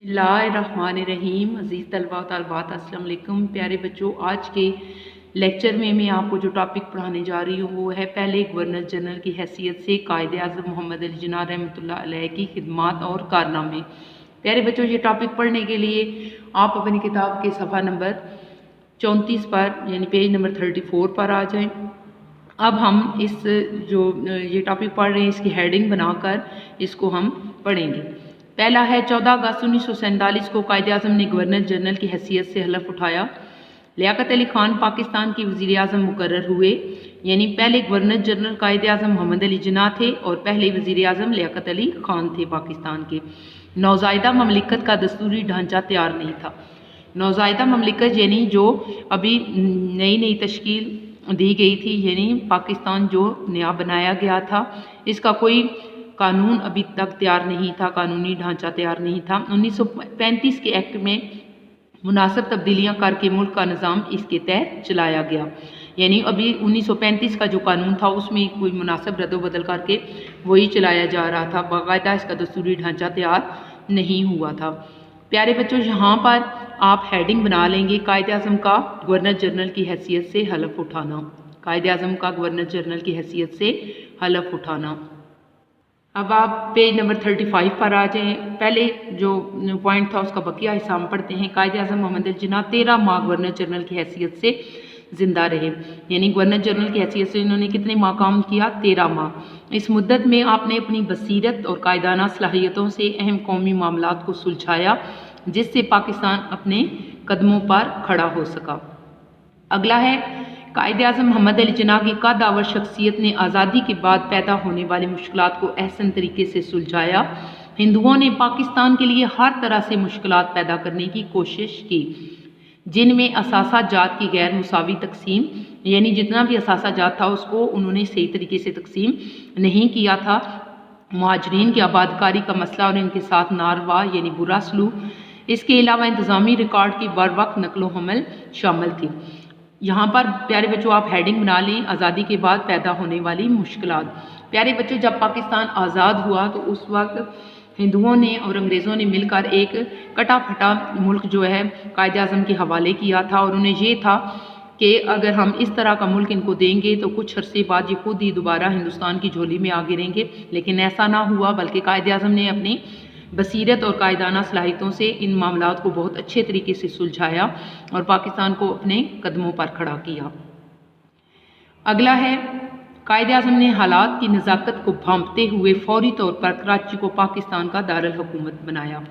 बिस्मिल्लाहिर्रहमानिर्रहीम। अज़ीज़ तलबा तलबात अस्सलाम वालेकुम। प्यारे बच्चों, आज के लेक्चर में मैं आपको जो टॉपिक पढ़ाने जा रही हूँ वो है पहले गवर्नर जनरल की हैसियत से कायद-ए-आज़म मोहम्मद अली जिन्ना रहमतुल्लाह अलैह की खिदमात और कारनामे। प्यारे बच्चों, ये टॉपिक पढ़ने के लिए आप अपनी किताब के सफ़ा नंबर 34 पर यानी पेज नंबर 34 पर आ जाएँ। अब हम इस जो ये टॉपिक पढ़ रहे हैं इसकी हेडिंग बनाकर इसको हम पढ़ेंगे। पहला है 14 अगस्त 1947 को कायद-ए-आज़म ने गवर्नर जनरल की हैसियत से हलफ उठाया। लियाकत अली खान पाकिस्तान के वज़ीर-ए-आज़म मुकर्रर हुए। यानी पहले गवर्नर जनरल कायद-ए-आज़म मोहम्मद अली जिन्ना थे और पहले वज़ीर-ए-आज़म लियाकत अली खान थे पाकिस्तान के। नौज़ायदा ममलिकत का दस्तूरी ढांचा तैयार नहीं था। नौज़ायदा ममलिकत यानी जो अभी नई नई तश्कील दी गई थी, यानी पाकिस्तान जो नया बनाया गया था, इसका कोई कानून अभी तक तैयार नहीं था, कानूनी ढांचा तैयार नहीं था। 1935 के एक्ट में मुनासिब तब्दीलियाँ करके मुल्क का निज़ाम इसके तहत चलाया गया। यानी अभी 1935 का जो कानून था उसमें कोई मुनासिब रद्द-ओ-बदल करके वही चलाया जा रहा था, बाकायदा इसका दस्तूरी ढांचा तैयार नहीं हुआ था। प्यारे बच्चों, यहाँ पर आप हेडिंग बना लेंगे कायद-ए-आज़म का गवर्नर जनरल की हैसियत से हलफ उठाना। कायद-ए-आज़म का गवर्नर जनरल की हैसियत से हलफ उठाना। अब आप पेज नंबर 35 पर आ जाएँ। पहले जो पॉइंट था उसका बकिया हिस्सा हम पढ़ते हैं। कायद-ए-आज़म मोहम्मद अली जिन्ना 13 माह गवर्नर जनरल की हैसियत से ज़िंदा रहे। यानी गवर्नर जनरल की हैसियत से इन्होंने कितने माह काम किया? 13 माह। इस मुद्दत में आपने अपनी बसीरत और कायदाना सलाहियतों से अहम कौमी मामलात को सुलझाया, जिससे पाकिस्तान अपने कदमों पर खड़ा हो सका। अगला है कायद-ए-आज़म मोहम्मद अली जिन्ना की कद्दावर शख्सियत ने आज़ादी के बाद पैदा होने वाली मुश्किलात को अहसन तरीके से सुलझाया। हिंदुओं ने पाकिस्तान के लिए हर तरह से मुश्किलात पैदा करने की कोशिश की, जिनमें असासा जात की गैर मुसावी तकसीम, यानी जितना भी असासा जात था उसको उन्होंने सही तरीके से तकसीम नहीं किया था। मुहाजिरीन की आबादकारी का मसला और इनके साथ नारवा यानी बुरा सलूक, इसके अलावा इंतज़ामी रिकॉर्ड की बर वक्त नकलो हमल शामिल थी। यहाँ पर प्यारे बच्चों आप हेडिंग बना लें, आज़ादी के बाद पैदा होने वाली मुश्किलात। प्यारे बच्चों, जब पाकिस्तान आज़ाद हुआ तो उस वक्त हिंदुओं ने और अंग्रेज़ों ने मिलकर एक कटा फटा मुल्क जो है कायद-ए-आज़म के हवाले किया था, और उन्हें ये था कि अगर हम इस तरह का मुल्क इनको देंगे तो कुछ अरसे बाद ये खुद ही दोबारा हिंदुस्तान की झोली में आ गिरेंगे। लेकिन ऐसा ना हुआ, बल्कि कायद-ए-आज़म ने अपनी बसीरत और कायदाना सलाहियतों से इन मामलात को बहुत अच्छे तरीके से सुलझाया और पाकिस्तान को अपने कदमों पर खड़ा किया। अगला है कायद-ए-आज़म ने हालात की नज़ाकत को भांपते हुए फौरी तौर पर कराची को पाकिस्तान का दारुल हुकूमत बनाया।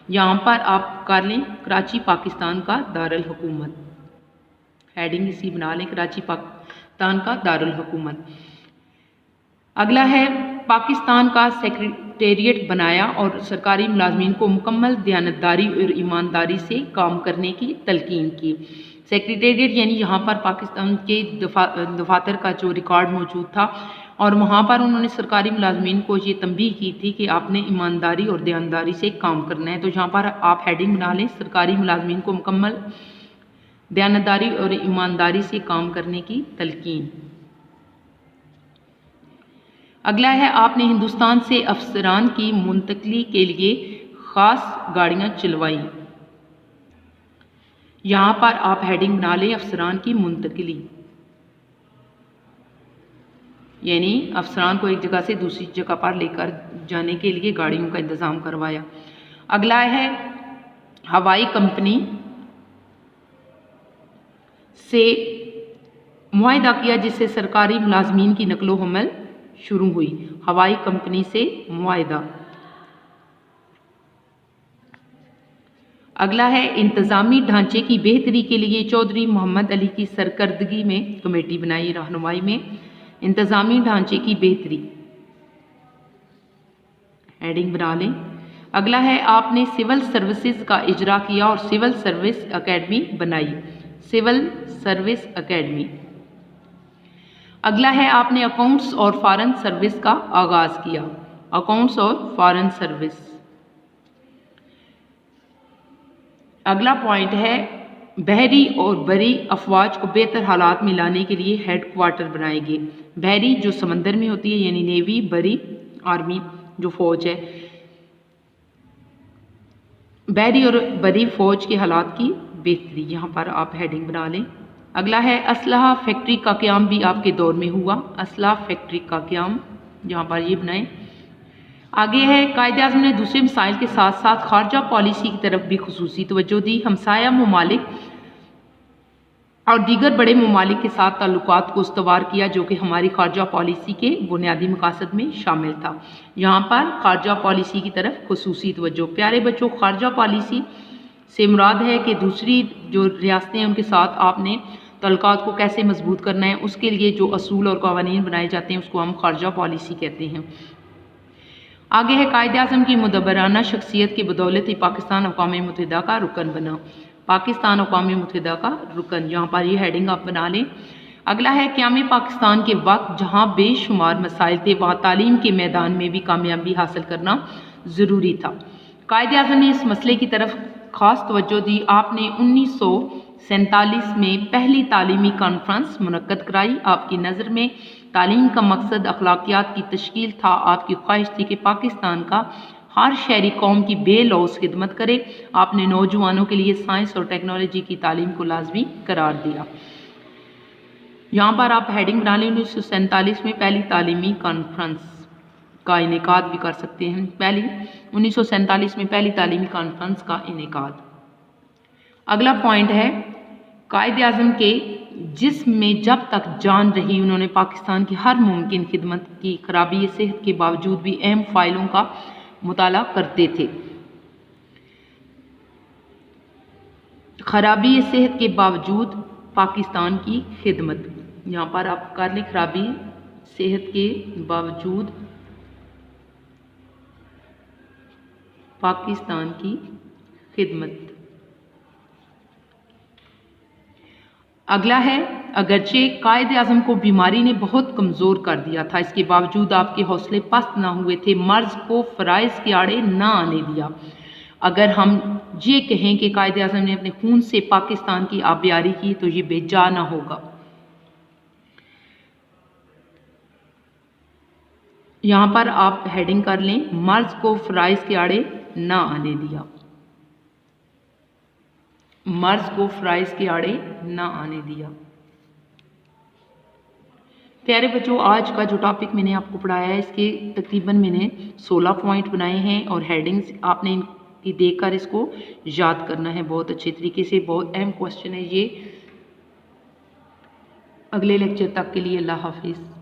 यहाँ पर आप कर लें कराची पाकिस्तान का दारुल हुकूमत, हेडिंग इसी बना लें कराची पाकिस्तान का दारुल हुकूमत। अगला है पाकिस्तान का सेक्रेटेरिएट बनाया और सरकारी मुलाजमीन को मुकम्मल दयानतदारी और ईमानदारी से काम करने की तलकीन की। सेक्रेटेरिएट यानी यहाँ पर पाकिस्तान के दफातर का जो रिकॉर्ड मौजूद था, और वहाँ पर उन्होंने सरकारी मुलाजमीन को ये तंबीह की थी कि आपने ईमानदारी और दयानतदारी से काम करना है। तो यहाँ पर आप हेडिंग बना लें सरकारी मुलाजमीन को मुकम्मल दयानतदारी और ईमानदारी से काम करने की तलकीन। अगला है आपने हिंदुस्तान से अफसरान की मुंतकली के लिए ख़ास गाड़ियाँ चलवाई। यहाँ पर आप हेडिंग बना लें अफसरान की मुंतकली, यानी अफसरान को एक जगह से दूसरी जगह पर लेकर जाने के लिए गाड़ियों का इंतज़ाम करवाया। अगला है हवाई कंपनी से मुआहदा किया जिससे सरकारी मुलाजमीन की नकलो हमल शुरू हुई। हवाई कंपनी से मुआहदा। अगला है इंतज़ामी ढांचे की बेहतरी के लिए चौधरी मोहम्मद अली की सरकर्दगी में कमेटी बनाई, रहनुमाई में इंतज़ामी ढांचे की बेहतरी, हेडिंग बना लें। अगला है आपने सिविल सर्विसेज का इजरा किया और सिविल सर्विस एकेडमी बनाई, सिविल सर्विस एकेडमी। अगला है आपने अकाउंट्स और फॉरेन सर्विस का आगाज़ किया, अकाउंट्स और फॉरेन सर्विस। अगला पॉइंट है बहरी और बरी अफवाज को बेहतर हालात में लाने के लिए हेड क्वार्टर बनाए गए। बहरी जो समंदर में होती है यानी नेवी, बरी आर्मी जो फौज है, बहरी और बरी फौज के हालात की बेहतरी, यहाँ पर आप हेडिंग बना लें। अगला है असलहा फैक्ट्री का क़याम भी आपके दौर में हुआ। असलहा फैक्ट्री का क़याम, यहाँ पर ये बनाएं। आगे है कायद-ए-आज़म ने दूसरे मसाइल के साथ साथ खारजा पॉलिसी की तरफ भी खुसूसी तवज्जो दी। हमसाया ममालिक और दीगर बड़े ममालिक के साथ ताल्लुकात को उस्तवार किया, जो कि हमारी खारजा पॉलिसी के बुनियादी मकासद में शामिल था। यहाँ पर खारजा पॉलिसी की तरफ खुसूसी तवज्जो। प्यारे बच्चों, खारजा पॉलिसी से मुराद है कि दूसरी जो रियासतें हैं उनके साथ आपने ताल्लुकात को कैसे मजबूत करना है, उसके लिए जो असूल और कवानीन बनाए जाते हैं उसको हम खारजा पॉलिसी कहते हैं। आगे है कायद-ए-आज़म की मुदब्बराना शख्सियत की बदौलत ही पाकिस्तान अक़वाम मुत्तहिदा का रुकन बना। पाकिस्तान अक़वाम मुत्तहिदा का रुकन, यहाँ पर ये हेडिंग आप बना लें। अगला है क़याम पाकिस्तान के वक्त जहाँ बेशुमार मसाइल थे वहाँ तालीम के मैदान में भी कामयाबी हासिल करना ज़रूरी था। कायद-ए-आज़म ने इस मसले की तरफ ख़ास तवज्जो दी। आपने 1947 में पहली तालीमी कॉन्फ्रेंस मुनक्कद कराई। आपकी नज़र में तालीम का मकसद अखलाकियात की तश्कील था। आपकी ख्वाहिश थी कि पाकिस्तान का हर शहरी कौम की बेलौस खिदमत करे। आपने नौजवानों के लिए साइंस और टेक्नोलॉजी की तालीम को लाजमी करार दिया। यहाँ पर आप हेडिंग बना लें। 1947 में पहली तालीमी कॉन्फ्रेंस का इनेकाद भी कर सकते हैं। 1947 में पहली तालीमी कॉन्फ्रेंस का इनेकाद। अगला पॉइंट है कायद-ए-आज़म के जिस्म में जब तक जान रही उन्होंने पाकिस्तान की हर मुमकिन खिदमत की। खराबी सेहत के बावजूद भी अहम फाइलों का मुताला करते थे। खराबी सेहत के बावजूद पाकिस्तान की खिदमत, यहाँ पर आप कर लें खराबी सेहत के बावजूद पाकिस्तान की खिदमत। अगला है अगरचे कायद-ए-आज़म को बीमारी ने बहुत कमज़ोर कर दिया था, इसके बावजूद आपके हौसले पस्त ना हुए थे। मर्ज को फ़राइज़ के आड़े ना आने दिया। अगर हम ये कहें कि कायद-ए-आज़म ने अपने खून से पाकिस्तान की आबियारी की तो ये बेजा ना होगा। यहाँ पर आप हेडिंग कर लें, मर्ज को फ़राइज़ के आड़े ना आने दिया। मर्ज को फ़राइज़ के आड़े ना आने दिया। प्यारे बच्चों, आज का जो टॉपिक मैंने आपको पढ़ाया है इसके तकरीबन मैंने 16 पॉइंट बनाए हैं और हेडिंग्स आपने इनकी देखकर इसको याद करना है बहुत अच्छे तरीके से। बहुत अहम क्वेश्चन है ये। अगले लेक्चर तक के लिए अल्लाह हाफिज़।